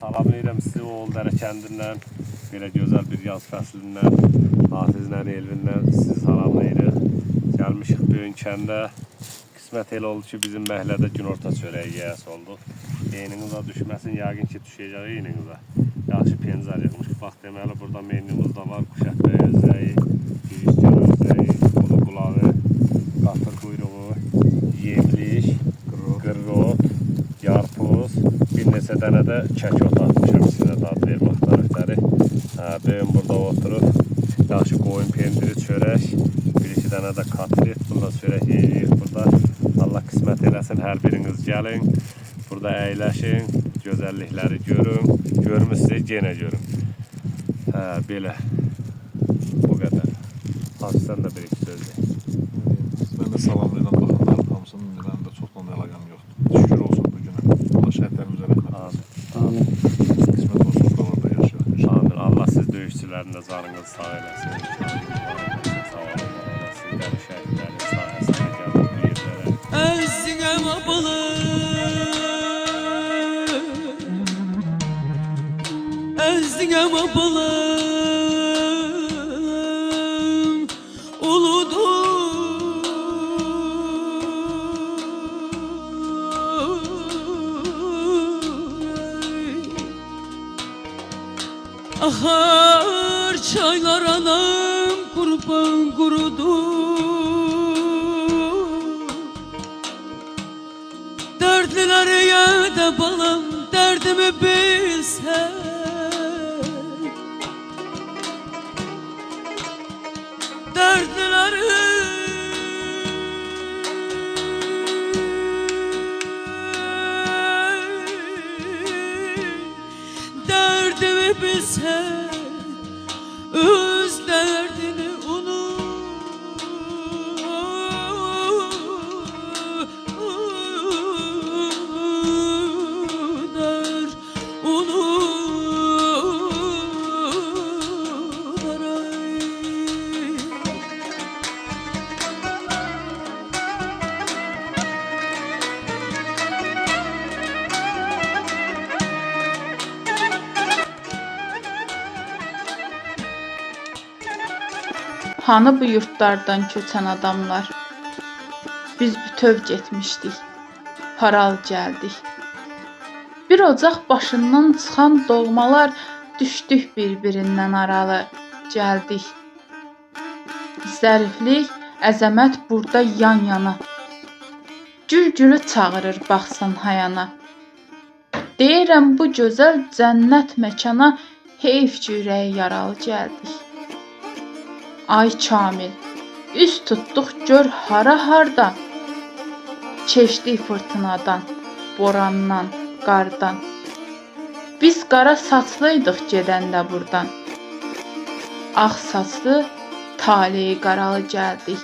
Salamlayıram sizi Oğuldərə kəndindən, belə gözəl bir yaz fəslindən, Hafizlə, Elvindən sizi salamlayırıq. Gəlmişik Böyün kəndə. Qismət elə oldu ki, bizim məhəllədə günorta çörəyi yeyəsi olduq. Eyninizə düşməsin, yəqin ki, düşəcək eyninizə. Yaxşı penzar yığmış. Bax, deməli, burada menümüzdə var. Quşətbəy özəyi, Gürüşkən özəyi, Ulu qulağı, qatır quyruğu, yemlik, qırrot, yarpuz, bir neçə dənə də kək ot atmışam sizə dad verməkdən ötəri. Böyün burada oturub, yaxşı qoyun pendiri, çörək, bir-iki dənə də katlet, burada çörək yeyirik burada. Allah qismət eləsin, hər biriniz gəlin, burada əyləşin, gözəllikləri görün, görmüşsünüz, yenə görün. Belə, bu qədər. Hafizdən də bir-iki söz deyil. Mən də salamlayıram baxanların hamısının, mənim də çoxdan əlaqəm yoxdur. Şükür olsun bu günə. Allah şəhətlərimizə rəhmət etsin. Qismət olsun, buralarda yaşayaq. Amin. Allah siz döyüşçülərin də canınızı sağ eləsin. Sağ olun. Sizləri şəhidlərin sayəsində gəldik bu yerlərə. Əzgəm abalım, əzgəm abalım, uludur. Ahar çaylar anam kurban kurudu. Dertlileri yerde balam derdimi bilsen. Dertlileri derdimi bilsen, öz derdini unut, Hanı bu yurtlardan köçən adamlar? Biz bütöv getmişdik, paral gəldik. Bir ocaq başından çıxan doğmalar düşdük bir-birindən aralı, gəldik. Zəriflik, əzəmət burada yan-yana. Gül-gülü çağırır baxsan hayana. Deyirəm bu gözəl cənnət məkana heyf ki, ürəyi yaralı gəldik. Ay Kamil, üst tutduq gör hara-harda. Keçdik fırtınadan, borandan, qardan. Biz qara saçlıydıq gedəndə burdan. Ağ saçlı, taleyi qaralı gəldik.